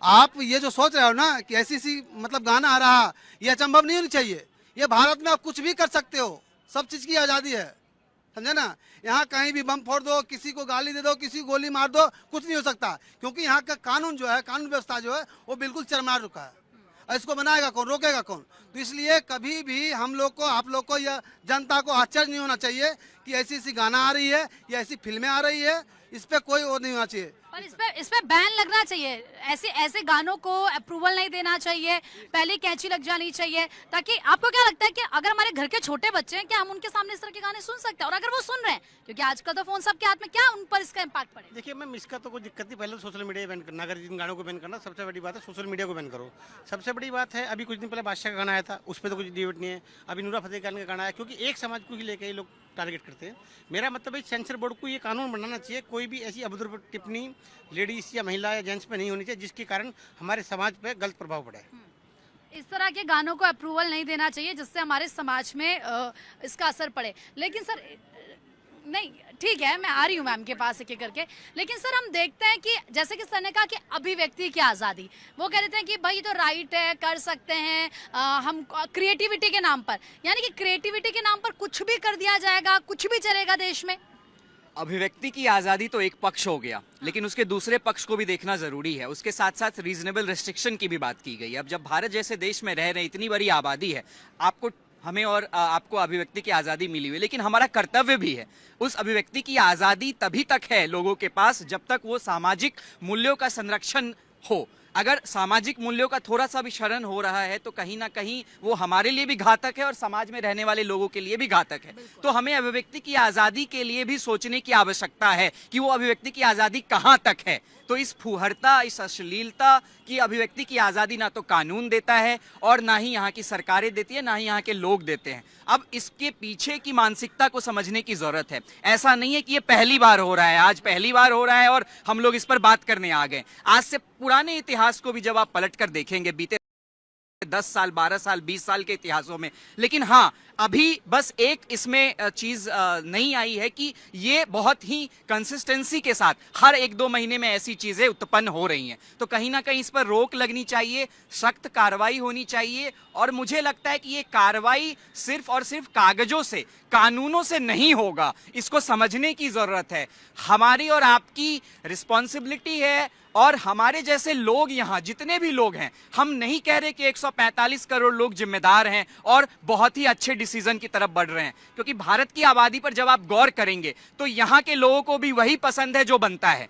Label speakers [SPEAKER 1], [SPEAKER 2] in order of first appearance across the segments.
[SPEAKER 1] आप ये जो सोच रहे हो ना कि ऐसी मतलब गाना आ रहा, ये अचंभव नहीं होनी चाहिए। ये भारत में आप कुछ भी कर सकते हो, सब चीज़ की आज़ादी है, समझे ना। यहाँ कहीं भी बम फोड़ दो, किसी को गाली दे दो, किसी को गोली मार दो, कुछ नहीं हो सकता, क्योंकि यहाँ का कानून जो है, कानून व्यवस्था जो है वो बिल्कुल चरमरा रुका है। और इसको बनाएगा कौन, रोकेगा कौन। तो इसलिए कभी भी हम लोग को, आप लोग को या जनता को आश्चर्य नहीं होना चाहिए कि ऐसी गाना आ रही है या ऐसी फिल्में आ रही है, इस पर कोई वो नहीं होना चाहिए।
[SPEAKER 2] पर इस पे बैन लगना चाहिए, ऐसे ऐसे गानों को अप्रूवल नहीं देना चाहिए, पहले कैंची लग जानी चाहिए, ताकि आपको क्या लगता है कि अगर हमारे घर के छोटे बच्चे हैं, क्या हम उनके सामने इस तरह के गाने सुन सकते हैं? और अगर वो सुन रहे हैं, क्योंकि आजकल तो फोन सबके हाथ में, क्या उन पर इसका इम्पैक्ट पड़ेगा?
[SPEAKER 3] देखिए मैम, इसका तो कोई दिक्कत नहीं, पहले तो सोशल मीडिया बैन करना, अगर जिन गानों को बैन करना सबसे बड़ी बात है सोशल मीडिया को बैन करो। सबसे बड़ी बात है, अभी कुछ दिन पहले बादशाह का गाना आया था, उस पर तो कुछ डिबेट नहीं है। अभी नूरा फतेह खान का गाना है, क्योंकि एक समाज को ही लेकर ये लोग टारगेट करते हैं। मेरा मतलब है सेंसर बोर्ड को ये कानून बनाना चाहिए, कोई भी ऐसी अभद्र टिप्पणी लेडीज या महिला या जेंट्स पे नहीं होनी चाहिए जिसके कारण हमारे समाज पे गलत प्रभाव पड़े।
[SPEAKER 2] इस तरह के गानों को अप्रूवल नहीं देना चाहिए जिससे हमारे समाज में इसका असर पड़े। लेकिन सर नहीं, ठीक है, मैं आ रही हूँ मैम के पास एक एक करके। लेकिन सर हम देखते हैं कि जैसे कि सर ने कहा कि अभिव्यक्ति की आज़ादी, वो कह देते हैं कि भाई तो राइट है, कर सकते हैं हम क्रिएटिविटी के नाम पर, यानी कि क्रिएटिविटी के नाम पर कुछ भी कर दिया जाएगा, कुछ भी चलेगा देश में।
[SPEAKER 4] अभिव्यक्ति की आज़ादी तो एक पक्ष हो गया, लेकिन उसके दूसरे पक्ष को भी देखना जरूरी है। उसके साथ साथ रीजनेबल रिस्ट्रिक्शन की भी बात की गई। अब जब भारत जैसे देश में रह रहे, इतनी बड़ी आबादी है, हमें और आपको अभिव्यक्ति की आज़ादी मिली हुई, लेकिन हमारा कर्तव्य भी है। उस अभिव्यक्ति की आज़ादी तभी तक है लोगों के पास जब तक वो सामाजिक मूल्यों का संरक्षण हो। अगर सामाजिक मूल्यों का थोड़ा सा भी क्षरण हो रहा है तो कहीं ना कहीं वो हमारे लिए भी घातक है और समाज में रहने वाले लोगों के लिए भी घातक है। तो हमें अभिव्यक्ति की आज़ादी के लिए भी सोचने की आवश्यकता है कि वो अभिव्यक्ति की आज़ादी कहाँ तक है। तो इस फूहड़ता, इस अश्लीलता की अभिव्यक्ति की आज़ादी ना तो कानून देता है और ना ही यहाँ की सरकारें देती है, ना ही यहाँ के लोग देते हैं। अब इसके पीछे की मानसिकता को समझने की जरूरत है। ऐसा नहीं है कि ये पहली बार हो रहा है, आज पहली बार हो रहा है और हम लोग इस पर बात करने आ गए। आज से पुराने इतिहास को भी जब आप पलट कर देखेंगे, बीते 10 साल, 12 साल, 20 साल के इतिहासों में, लेकिन हाँ, अभी बस एक इसमें चीज नहीं आई है कि ये बहुत ही कंसिस्टेंसी के साथ हर 1-2 महीने में ऐसी चीजें उत्पन्न हो रही हैं। तो कहीं ना कहीं इस पर रोक लगनी चाहिए, सख्त कार्रवाई होनी चाहिए। और मुझे लगता है कि ये कार्रवाई सिर्फ और सिर्फ कागजों से, कानूनों से नहीं होगा। इसको समझने की जरूरत है। हमारी और आपकी रिस्पॉन्सिबिलिटी है, और हमारे जैसे लोग, यहाँ जितने भी लोग हैं, हम नहीं कह रहे कि 145 करोड़ लोग जिम्मेदार हैं और बहुत ही अच्छे डिसीजन की तरफ बढ़ रहे हैं, क्योंकि भारत की आबादी पर जब आप गौर करेंगे तो यहाँ के लोगों को भी वही पसंद है जो बनता है।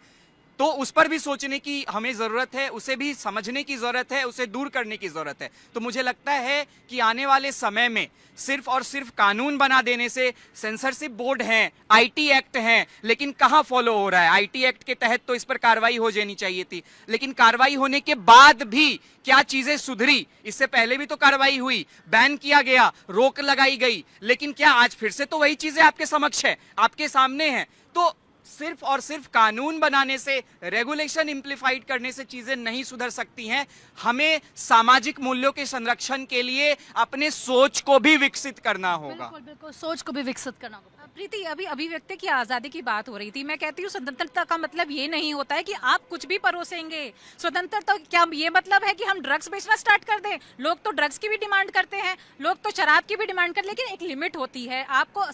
[SPEAKER 4] तो उस पर भी सोचने की हमें जरूरत है, उसे भी समझने की जरूरत है, उसे दूर करने की जरूरत है। तो मुझे लगता है कि आने वाले समय में सिर्फ और सिर्फ कानून बना देने से, सेंसरशिप बोर्ड हैं, आईटी एक्ट हैं, लेकिन कहां फॉलो हो रहा है? आईटी एक्ट के तहत तो इस पर कार्रवाई हो जानी चाहिए थी, लेकिन कार्रवाई होने के बाद भी क्या चीजें सुधरी? इससे पहले भी तो कार्रवाई हुई, बैन किया गया, रोक लगाई गई, लेकिन क्या आज फिर से तो वही चीजें आपके समक्ष है, आपके सामने है? तो सिर्फ और सिर्फ कानून बनाने से, रेगुलेशन इंप्लीफाइड करने से चीजें नहीं सुधर सकती हैं। हमें सामाजिक मूल्यों के संरक्षण के लिए अपने सोच को भी विकसित करना होगा।
[SPEAKER 2] बिल्कुल बिल्कुल, सोच को भी विकसित करना होगा।
[SPEAKER 5] प्रीति, अभी अभिव्यक्ति की आजादी की बात हो रही थी। मैं कहती हूँ स्वतंत्रता का मतलब ये नहीं होता है कि आप कुछ भी परोसेंगे। स्वतंत्रता क्या ये मतलब है कि हम ड्रग्स बेचना स्टार्ट कर दें? लोग तो ड्रग्स की भी डिमांड करते हैं, लोग तो शराब की भी डिमांड करते हैं, लेकिन एक लिमिट होती है। आपको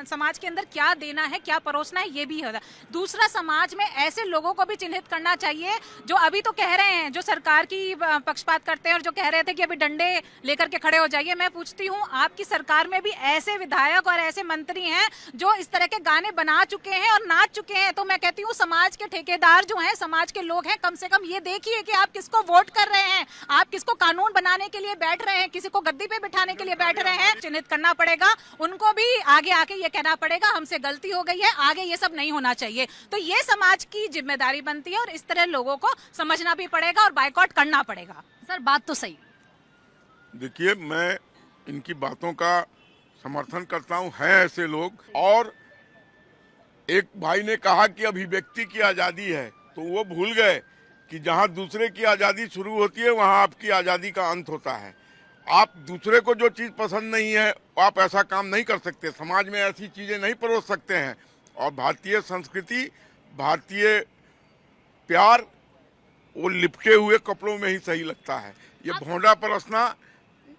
[SPEAKER 5] समाज के अंदर क्या देना है, क्या परोसना है, ये भी होता है। दूसरा, समाज में ऐसे लोगों को भी चिन्हित करना चाहिए जो अभी तो कह रहे हैं, जो सरकार की पक्षपात करते हैं और जो कह रहे थे कि अभी डंडे लेकर के खड़े हो जाइए। मैं पूछती हूँ, आपकी सरकार में भी ऐसे विधायक और ऐसे मंत्री हैं जो इस तरह के गाने बना चुके हैं और नाच चुके हैं। तो मैं कहती हूँ समाज के ठेकेदार जो हैं, समाज के लोग हैं, कम से कम ये देखिए कि आप किसको वोट कर रहे हैं, आप किसको कानून बनाने के लिए बैठ रहे हैं, किसी को गद्दी पे बिठाने के लिए बैठ रहे हैं। चिन्हित करना पड़ेगा, उनको भी आगे आके ये कहना पड़ेगा हमसे गलती हो गई है, आगे ये सब नहीं होना चाहिए। तो ये समाज की जिम्मेदारी बनती है और इस तरह लोगों को समझना भी पड़ेगा और बाइकआउट करना पड़ेगा।
[SPEAKER 2] सर बात तो सही।
[SPEAKER 6] देखिए, मैं इनकी बातों का समर्थन करता हूं, हैं ऐसे लोग। और एक भाई ने कहा कि अभिव्यक्ति की आजादी है, तो वो भूल गए कि जहां दूसरे की आजादी शुरू होती है वहां आपकी आजादी का अंत होता है। आप दूसरे को जो चीज पसंद नहीं है, आप ऐसा काम नहीं कर सकते, समाज में ऐसी चीजें नहीं परोस सकते हैं। और भारतीय संस्कृति, भारतीय प्यार वो लिपटे हुए कपड़ों में ही सही लगता है। ये भोंडा परसना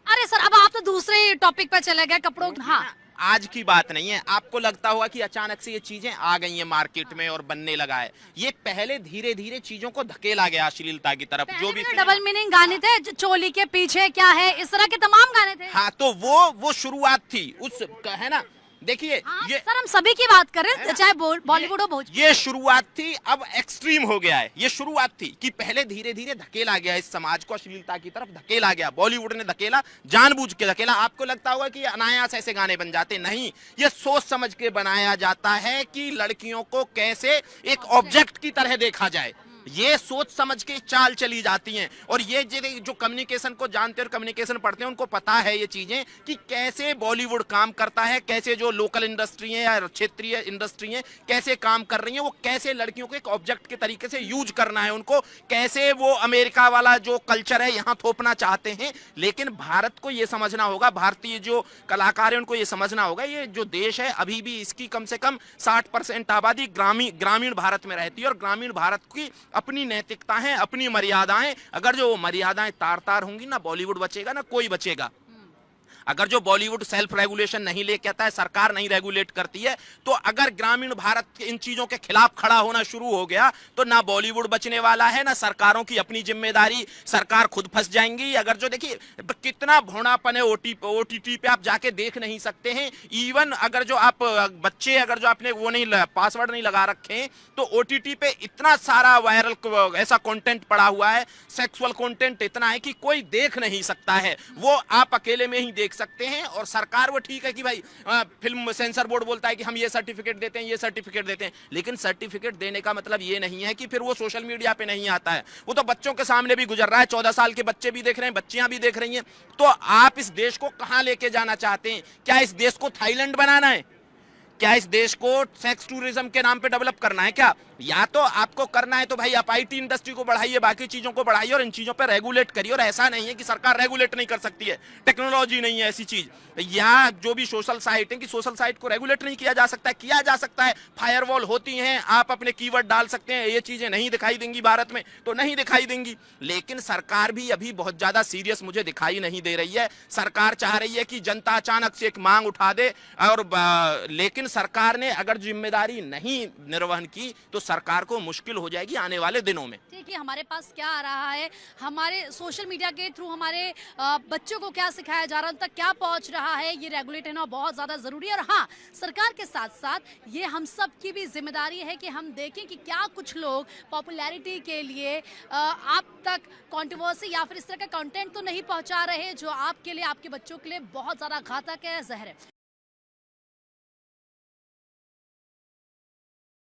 [SPEAKER 2] अरे सर, अब आप तो दूसरे टॉपिक पर चले गए, कपड़ों। हाँ,
[SPEAKER 7] आज की बात नहीं है। आपको लगता होगा कि अचानक से ये चीजें आ गई हैं मार्केट में और बनने लगा है। ये पहले धीरे धीरे चीजों को धकेला गया अश्लीलता की तरफ। जो भी
[SPEAKER 2] डबल मीनिंग गाने थे, चोली के पीछे क्या है, इस तरह के तमाम गाने थे।
[SPEAKER 7] हाँ, तो वो शुरुआत थी उस, है ना। देखिए
[SPEAKER 2] हाँ,
[SPEAKER 7] ये
[SPEAKER 2] सर हम सभी की बात करें, चाहे बॉलीवुड हो भोजपुरी।
[SPEAKER 7] ये शुरुआत थी, अब एक्सट्रीम हो गया है। ये शुरुआत थी कि पहले धीरे धीरे धकेला गया इस समाज को अश्लीलता की तरफ धकेला गया। बॉलीवुड ने धकेला, जानबूझ के धकेला। आपको लगता होगा कि अनायास ऐसे गाने बन जाते, नहीं। ये सोच समझ के बनाया जाता है कि लड़कियों को कैसे एक ऑब्जेक्ट की तरह देखा जाए। ये सोच समझ के चाल चली जाती हैं। और ये जो कम्युनिकेशन को जानते हैं और कम्युनिकेशन पढ़ते हैं, उनको पता है ये चीजें कि कैसे बॉलीवुड काम करता है, कैसे जो लोकल इंडस्ट्री है या क्षेत्रीय इंडस्ट्री है कैसे काम कर रही है, वो कैसे लड़कियों को एक ऑब्जेक्ट के तरीके से यूज करना है उनको, कैसे वो अमेरिका वाला जो कल्चर है यहाँ थोपना चाहते हैं। लेकिन भारत को ये समझना होगा, भारतीय जो कलाकार है उनको ये समझना होगा, ये जो देश है अभी भी इसकी कम से कम 60% आबादी ग्रामीण भारत में रहती है। और ग्रामीण भारत की अपनी नैतिकता है, अपनी मर्यादाएं। अगर जो मर्यादाएं तार तार होंगी, ना बॉलीवुड बचेगा ना कोई बचेगा। अगर जो बॉलीवुड सेल्फ रेगुलेशन नहीं लेके आता है, सरकार नहीं रेगुलेट करती है, तो अगर ग्रामीण भारत इन चीजों के खिलाफ खड़ा होना शुरू हो गया तो ना बॉलीवुड बचने वाला है, ना सरकारों की अपनी जिम्मेदारी, सरकार खुद फंस जाएंगी। अगर जो देखिए कितना भोंडापन है, ओटीटी पे आप जाके देख नहीं सकते हैं। इवन अगर जो आप बच्चे, अगर जो आपने वो नहीं पासवर्ड नहीं लगा रखे हैं, तो ओटीटी पे इतना सारा वायरल ऐसा कंटेंट पड़ा हुआ है, सेक्सुअल कंटेंट इतना है कि कोई देख नहीं सकता है। वो आप अकेले में ही देख सकते हैं। और सरकार वो ठीक है कि भाई फिल्म सेंसर बोर्ड बोलता है कि हम ये सर्टिफिकेट देते हैं, ये सर्टिफिकेट देते हैं, लेकिन सर्टिफिकेट देने का मतलब ये नहीं है कि फिर वो सोशल मीडिया पे नहीं आता है। वो तो बच्चों के सामने भी गुजर रहा है, 14 साल के बच्चे भी देख रहे हैं, बच्चियां भी देख रही हैं। तो आप इस देश को कहां लेके जाना चाहते हैं? क्या इस देश को थाईलैंड बनाना है? क्या इस देश को सेक्स टूरिज्म के नाम पे डेवलप करना है क्या? या तो आपको करना है तो भाई आप आईटी इंडस्ट्री को बढ़ाइए, बाकी चीजों को बढ़ाइए और इन चीजों पे रेगुलेट करिए। और ऐसा नहीं है कि सरकार रेगुलेट नहीं कर सकती है, टेक्नोलॉजी नहीं है ऐसी चीज। या जो भी सोशल साइट है कि सोशल साइट को रेगुलेट नहीं किया जा सकता है, किया जा सकता है। फायरवॉल होती हैं, आप अपने कीवर्ड डाल सकते हैं, ये चीजें नहीं दिखाई देंगी भारत में तो नहीं दिखाई देंगी। लेकिन सरकार भी अभी बहुत ज्यादा सीरियस मुझे दिखाई नहीं दे रही है। सरकार चाह रही है कि जनता अचानक से एक मांग उठा दे, और लेकिन सरकार ने अगर जिम्मेदारी नहीं निर्वहन की तो सरकार को मुश्किल हो जाएगी आने वाले दिनों में।
[SPEAKER 2] देखिए हमारे पास क्या आ रहा है, हमारे सोशल मीडिया के थ्रू हमारे बच्चों को क्या सिखाया जा रहा है, उन तक क्या पहुंच रहा है, ये रेगुलेट होना बहुत ज्यादा जरूरी है। और हाँ, सरकार के साथ साथ ये हम सब की भी जिम्मेदारी है कि हम देखें कि क्या कुछ लोग पॉपुलैरिटी के लिए आप तक कंट्रोवर्सी या फिर इस तरह का कंटेंट तो नहीं पहुंचा रहे जो आपके लिए, आपके बच्चों के लिए बहुत ज्यादा घातक है, जहर है।